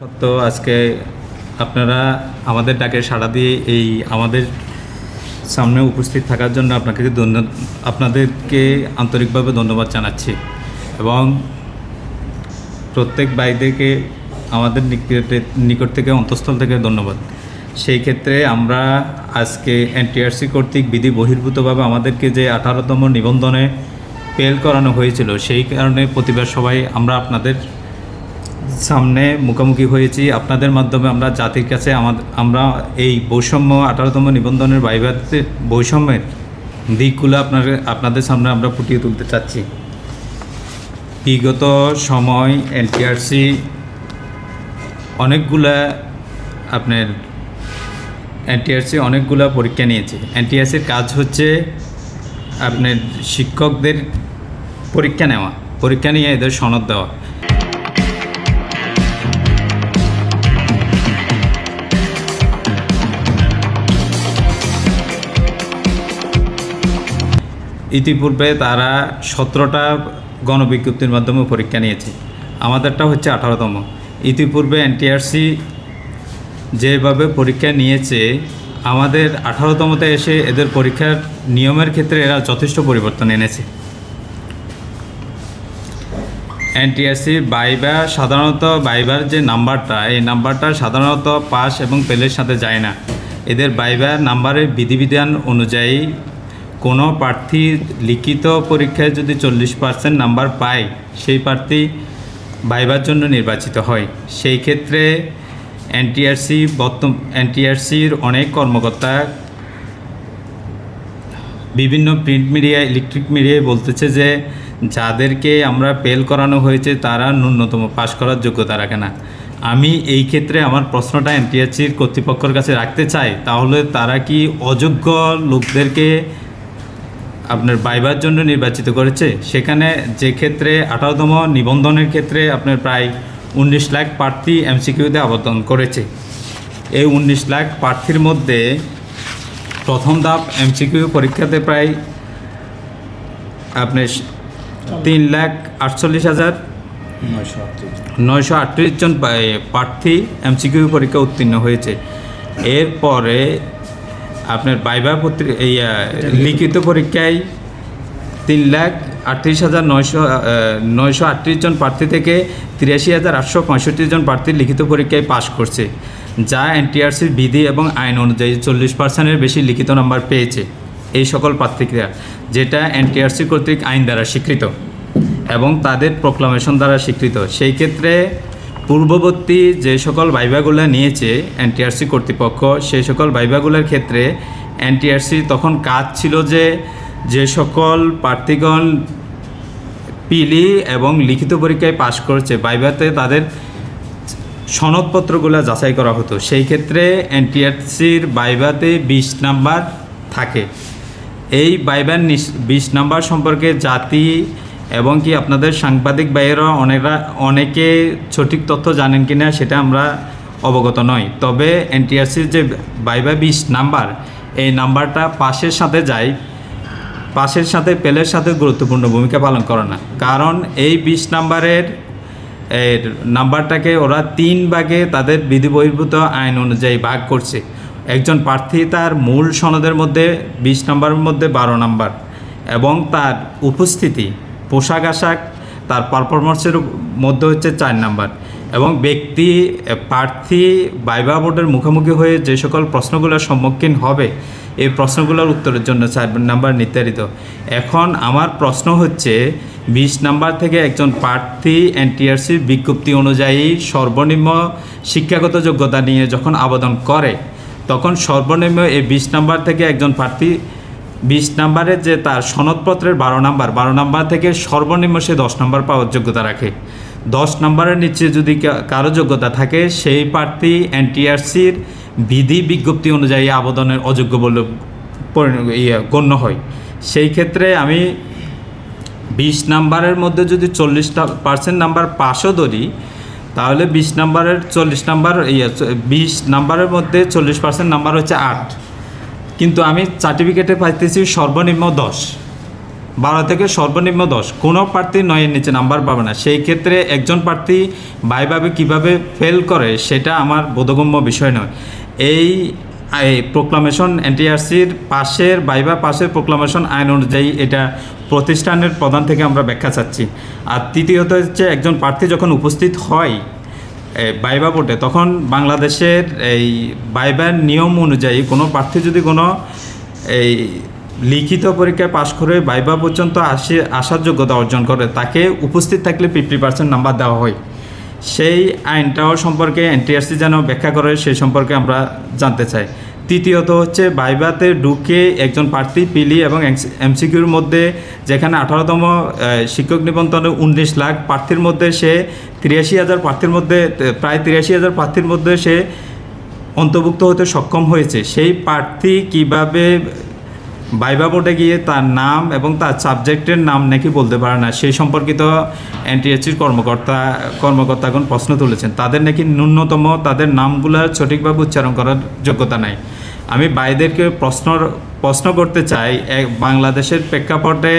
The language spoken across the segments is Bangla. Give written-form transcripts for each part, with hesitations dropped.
তো আজকে আপনারা আমাদের ডাকে সাড়া দিয়ে এই আমাদের সামনে উপস্থিত থাকার জন্য আপনাদেরকে আন্তরিকভাবে ধন্যবাদ জানাচ্ছি এবং প্রত্যেক ভাইদেরকে আমাদের নিকট থেকে অন্তঃস্থল থেকে ধন্যবাদ। সেই ক্ষেত্রে আমরা আজকে এনটিআরসি কর্তৃক বিধি বহির্ভূতভাবে আমাদেরকে যে 18তম নিবন্ধনে পেল করানো হয়েছিল, সেই কারণে প্রতিবার সবাই আমরা আপনাদের সামনে মুখোমুখি হয়েছি। আপনাদের মাধ্যমে আমরা জাতির কাছে আমরা এই বৈষম্য 18তম নিবন্ধনের ভাইভাতে বৈষম্যের দিকগুলো আপনাদের সামনে আমরা ফুটিয়ে তুলতে চাচ্ছি। বিগত সময় এনটিআরসি অনেকগুলা পরীক্ষা নিয়েছে। এনটিআরসির কাজ হচ্ছে আপনার শিক্ষকদের পরীক্ষা নিয়ে এদের সনদ দেওয়া। ইতিপূর্বে তারা 17টা গণবিজ্ঞপ্তির মাধ্যমে পরীক্ষা নিয়েছে, আমাদেরটা হচ্ছে 18তম। ইতিপূর্বে এনটিআরসি যেভাবে পরীক্ষা নিয়েছে, আমাদের 18তমতে এসে এদের পরীক্ষার নিয়মের ক্ষেত্রে এরা যথেষ্ট পরিবর্তন এনেছে। এনটিআরসি ভাইবার যে নাম্বারটা, এই নাম্বারটা সাধারণত পাস এবং ফেলের সাথে যায় না। এদের ভাইবার নাম্বারের বিধিবিধান অনুযায়ী কোনো প্রার্থী লিখিত পরীক্ষায় যদি 40% নাম্বার পায়, সেই প্রার্থী ভাইবার জন্য নির্বাচিত হয়। সেই ক্ষেত্রে এনটিআরসির অনেক কর্মকর্তা বিভিন্ন প্রিন্ট মিডিয়া, ইলেকট্রিক মিডিয়ায় বলতেছে যে যাদেরকে আমরা পেল করানো হয়েছে তারা ন্যূনতম পাশ করার যোগ্যতা রাখে না। আমি এই ক্ষেত্রে আমার প্রশ্নটা এনটিআরসির কর্তৃপক্ষের কাছে রাখতে চাই, তাহলে তারা কি অযোগ্য লোকদেরকে আপনার ভাইবার জন্য নির্বাচিত করেছে? সেখানে যে ক্ষেত্রে 18তম নিবন্ধনের ক্ষেত্রে আপনার প্রায় 19 লাখ প্রার্থী এমসিকিউতে আবেদন করেছে। এই 19 লাখ প্রার্থীর মধ্যে প্রথম ধাপ এমসিকিউ পরীক্ষাতে প্রায় আপনার 3,48,938 জন প্রার্থী এমসিকিউ পরীক্ষা উত্তীর্ণ হয়েছে। এরপরে আপনার ভাইবা লিখিত পরীক্ষায় 3,38,938 জন প্রার্থী থেকে 83,865 জন প্রার্থী লিখিত পরীক্ষায় পাশ করছে, যা এনটিআরসির বিধি এবং আইন অনুযায়ী 40%-এর বেশি লিখিত নাম্বার পেয়েছে এই সকল প্রার্থীরা, যেটা এনটিআরসি কর্তৃক আইন দ্বারা স্বীকৃত এবং তাদের প্রোক্লামেশন দ্বারা স্বীকৃত। সেই ক্ষেত্রে পূর্ববর্তী যে সকল ভাইভাগুলো নিয়েছে এনটিআরসি কর্তৃপক্ষ, সেই সকল ভাইভাগুলোর ক্ষেত্রে এনটিআরসি তখন কাজ ছিল যে সকল প্রার্থীগণ পিলি এবং লিখিত পরীক্ষায় পাশ করেছে, ভাইভাতে তাদের সনদপত্রগুলো যাচাই করা হতো। সেই ক্ষেত্রে এনটিআরসির ভাইভাতে 20 নাম্বার থাকে। এই ভাইভার 20 নাম্বার সম্পর্কে জাতি এবং কি আপনাদের সাংবাদিক ভাইয়েরা অনেকে সঠিক তথ্য জানেন কিনা সেটা আমরা অবগত নই। তবে এনটিআরসির যে ভাইভা 20 নাম্বার, এই নাম্বারটা পাশের সাথে যায়, পাশের সাথে পেলের সাথে গুরুত্বপূর্ণ ভূমিকা পালন করে না। কারণ এই 20 নাম্বারের নাম্বারটাকে ওরা 3 ভাগে তাদের বিধি বহির্ভূত আইন অনুযায়ী ভাগ করছে। একজন প্রার্থী তার মূল সনদের মধ্যে 20 নাম্বারের মধ্যে 12 নাম্বার এবং তার উপস্থিতি, পোশাক আশাক, তার পারফরমেন্সের মধ্যে হচ্ছে 4 নাম্বার এবং প্রার্থী ভাইভা বোর্ডের মুখোমুখি হয়ে যে সকল প্রশ্নগুলোর সম্মুখীন হবে, এই প্রশ্নগুলোর উত্তরের জন্য 4 নাম্বার নির্ধারিত। এখন আমার প্রশ্ন হচ্ছে, 20 নাম্বার থেকে একজন প্রার্থী এনটিআরসির বিজ্ঞপ্তি অনুযায়ী সর্বনিম্ন শিক্ষাগত যোগ্যতা নিয়ে যখন আবেদন করে, তখন সর্বনিম্ন এই 20 নাম্বার থেকে একজন প্রার্থী 20 নাম্বারের যে তার সনদপত্রের 12 নাম্বার থেকে সর্বনিম্ন সে 10 নাম্বার পাওয়ার যোগ্যতা রাখে। 10 নাম্বারের নিচে যদি কারো যোগ্যতা থাকে, সেই প্রার্থী এনটিআরসির বিধি বিজ্ঞপ্তি অনুযায়ী আবেদনের অযোগ্য বলে গণ্য হয়। সেই ক্ষেত্রে আমি 20 নাম্বারের মধ্যে যদি 40% নাম্বার পাসও ধরি, তাহলে 20 নাম্বারের 40 নাম্বার 20 নাম্বারের মধ্যে 40% নাম্বার হচ্ছে 8, কিন্তু আমি সার্টিফিকেটে পাইতেছি সর্বনিম্ন 10। 12 থেকে সর্বনিম্ন 10, কোনো প্রার্থী 9-এর নিচে নাম্বার পাবে না। সেই ক্ষেত্রে একজন প্রার্থী ভাইভাবে কিভাবে ফেল করে সেটা আমার বোধগম্য বিষয় নয়। এই প্রোক্লামেশন এনটিআরসির পাশের ভাইভা পাশের প্রোক্লামেশন আইন অনুযায়ী এটা প্রতিষ্ঠানের প্রধান থেকে আমরা ব্যাখ্যা চাচ্ছি। আর তৃতীয়ত হচ্ছে একজন প্রার্থী যখন উপস্থিত হয় ভাইভা বোর্ডে, তখন বাংলাদেশের এই ভাইভার নিয়ম অনুযায়ী কোনো প্রার্থী যদি কোনো এই লিখিত পরীক্ষায় পাশ করে ভাইভা পর্যন্ত আসার যোগ্যতা অর্জন করে, তাকে উপস্থিত থাকলে 50% নাম্বার দেওয়া হয়। সেই আইনটাও সম্পর্কে এনটিআরসি যেন ব্যাখ্যা করে সেই সম্পর্কে আমরা জানতে চাই। তৃতীয়ত হচ্ছে ভাইভাতে ঢুকে একজন প্রার্থী পিলি এবং এমসিকিউর মধ্যে যেখানে 18তম শিক্ষক নিবন্ধনে 19 লাখ প্রার্থীর মধ্যে সে 83,000 প্রার্থীর মধ্যে প্রায় 83,000 প্রার্থীর মধ্যে সে অন্তর্ভুক্ত হতে সক্ষম হয়েছে, সেই প্রার্থী কিভাবে ভাইভা বোর্ডে গিয়ে তার নাম এবং তার সাবজেক্টের নাম নাকি বলতে পারে না, সেই সম্পর্কিত এনটিআরসির কর্মকর্তাগণ প্রশ্ন তুলেছেন। তাদের নাকি ন্যূনতম তাদের নামগুলো সঠিকভাবে উচ্চারণ করার যোগ্যতা নাই। আমি ভাইদেরকে প্রশ্ন করতে চাই, বাংলাদেশের প্রেক্ষাপটে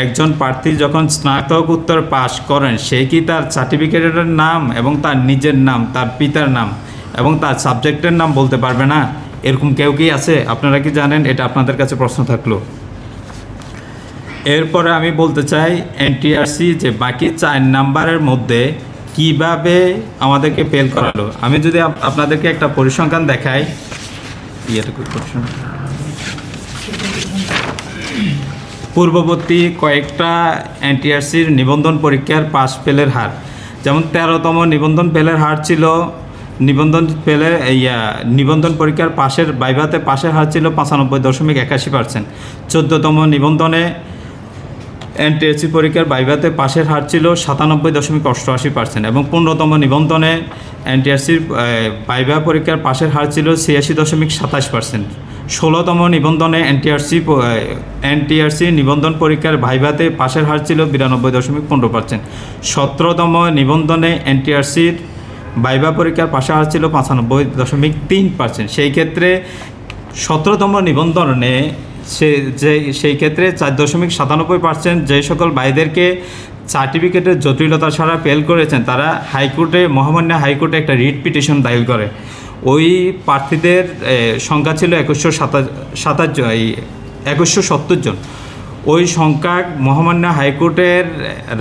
একজন প্রার্থী যখন স্নাতকোত্তর পাশ করেন, সে কি তার সার্টিফিকেটের নাম এবং তার নিজের নাম, তার পিতার নাম এবং তার সাবজেক্টের নাম বলতে পারবে না? এরকম কেউ কি আছে? আপনারা কি জানেন? এটা আপনাদের কাছে প্রশ্ন থাকলো। এরপরে আমি বলতে চাই এনটিআরসি যে বাকি 4 নাম্বারের মধ্যে কিভাবে আমাদেরকে ফেল করালো। আমি যদি আপনাদেরকে একটা পরিসংখ্যান দেখাই, পূর্ববর্তী কয়েকটা এনটিআরসির নিবন্ধন পরীক্ষার পাস ফেলের হার, যেমন 13তম নিবন্ধন ফেলের হার ছিল, নিবন্ধন পরীক্ষার পাশের ভাইভাতে পাশের হার ছিল 95.81%। 14তম নিবন্ধনে এনটিআরসি পরীক্ষার ভাইভাতে পাশের হার ছিল 97.88% এবং 15তম নিবন্ধনে এনটিআরসির ভাইভা পরীক্ষার পাশের হার ছিল 86.27%। 16তম নিবন্ধনে এনটিআরসি নিবন্ধন পরীক্ষার ভাইভাতে পাশের হার ছিল 92.15%। 17তম নিবন্ধনে এনটিআরসির ভাইভা পরীক্ষার পাশে হার ছিল 95.3%। সেই ক্ষেত্রে 17তম নিবন্ধনে সেই ক্ষেত্রে 4.97% যে সকল ভাইদেরকে সার্টিফিকেটের জটিলতা ছাড়া ফেল করেছেন, তারা মহামান্য হাইকোর্টে একটা রিট পিটিশন দায়ের করে। ওই প্রার্থীদের সংখ্যা ছিল 2170 জন। ওই সংখ্যা মহামান্য হাইকোর্টের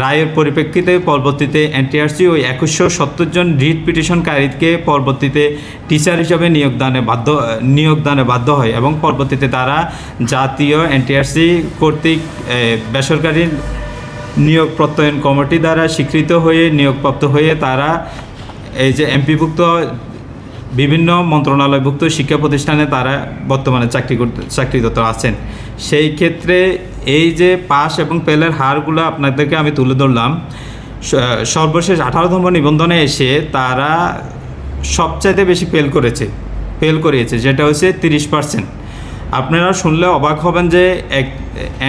রায়ের পরিপ্রেক্ষিতে পরবর্তীতে এনটিআরসি ওই 2170 জন রিট পিটিশনকারীকে পরবর্তীতে টিচার হিসাবে নিয়োগদানে বাধ্য হয় এবং পরবর্তীতে তারা জাতীয় এনটিআরসি কর্তৃক বেসরকারি নিয়োগ প্রত্যয়ন কমিটি দ্বারা স্বীকৃত হয়ে নিয়োগপ্রাপ্ত হয়ে তারা এই যে এমপিভুক্ত বিভিন্ন মন্ত্রণালয়ভুক্ত শিক্ষা প্রতিষ্ঠানে তারা বর্তমানে চাকরিরত আছেন। সেই ক্ষেত্রে এই যে পাস এবং ফেলের হারগুলো আপনাদেরকে আমি তুলে ধরলাম। সর্বশেষ 18তম নিবন্ধনে এসে তারা সবচাইতে বেশি ফেল করিয়েছে, যেটা হচ্ছে 30%। আপনারা শুনলে অবাক হবেন যে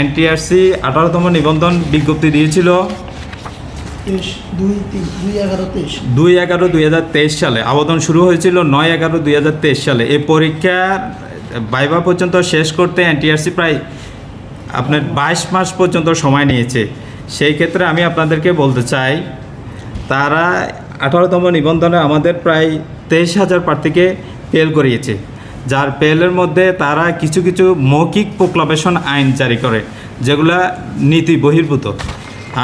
এনটিআরসি 18তম নিবন্ধন বিজ্ঞপ্তি দিয়েছিল 2/11/2023 সালে। আবেদন শুরু হয়েছিল 9/11/2023 সালে। এই পরীক্ষার ভাইভা পর্যন্ত শেষ করতে এনটিআরসি প্রায় আপনার 22 মাস পর্যন্ত সময় নিয়েছে। সেই ক্ষেত্রে আমি আপনাদেরকে বলতে চাই, তারা 18তম নিবন্ধনে আমাদের প্রায় 23,000 প্রার্থীকে ফেল করিয়েছে, যার ফেলের মধ্যে তারা কিছু কিছু মৌখিক প্রোক্লামেশন আইন জারি করে যেগুলা নীতি বহির্ভূত।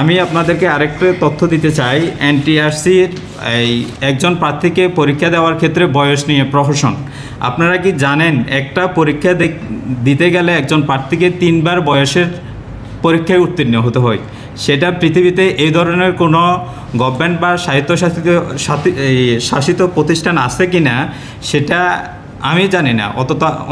আমি আপনাদেরকে আরেকটা তথ্য দিতে চাই, এনটিআরসির একজন প্রার্থীকে পরীক্ষা দেওয়ার ক্ষেত্রে বয়স নিয়ে প্রহসন। আপনারা কি জানেন, একটা পরীক্ষা দিতে গেলে একজন প্রার্থীকে 3 বার বয়সের পরীক্ষায় উত্তীর্ণ হতে হয়। সেটা পৃথিবীতে এই ধরনের কোনো গভর্নমেন্ট বা শাসিত প্রতিষ্ঠান আছে কি না সেটা আমি জানি না।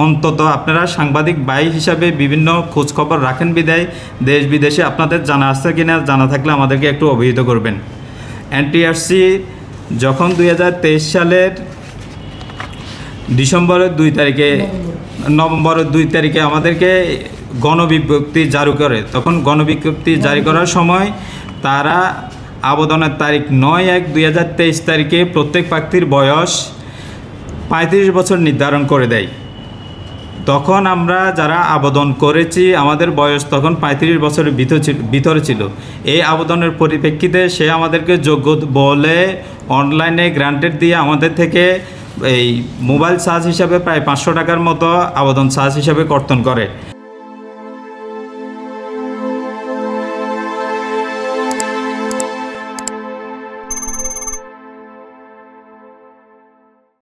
অন্তত আপনারা সাংবাদিক ভাই হিসাবে বিভিন্ন খোঁজখবর রাখেন বিদায় দেশ বিদেশে আপনাদের জানা আছে কি না, জানা থাকলে আমাদেরকে একটু অবহিত করবেন। এনটিআরসি যখন 2023 সালের নভেম্বরের 2 তারিখে আমাদেরকে গণবিজ্ঞপ্তি জারি করে, তখন গণবিজ্ঞপ্তি জারি করার সময় তারা আবেদনের তারিখ 9/1/2023 তারিখে প্রত্যেক প্রার্থীর বয়স 35 বছর নির্ধারণ করে দেয়। তখন আমরা যারা আবেদন করেছি আমাদের বয়স তখন 35 বছরের ভিতরে ছিল। এই আবেদনের পরিপ্রেক্ষিতে সে আমাদেরকে যোগ্য বলে অনলাইনে গ্রান্টেড দিয়ে আমাদের থেকে এই মোবাইল চার্জ হিসাবে প্রায় 500 টাকার মতো আবেদন চার্জ হিসাবে কর্তন করে।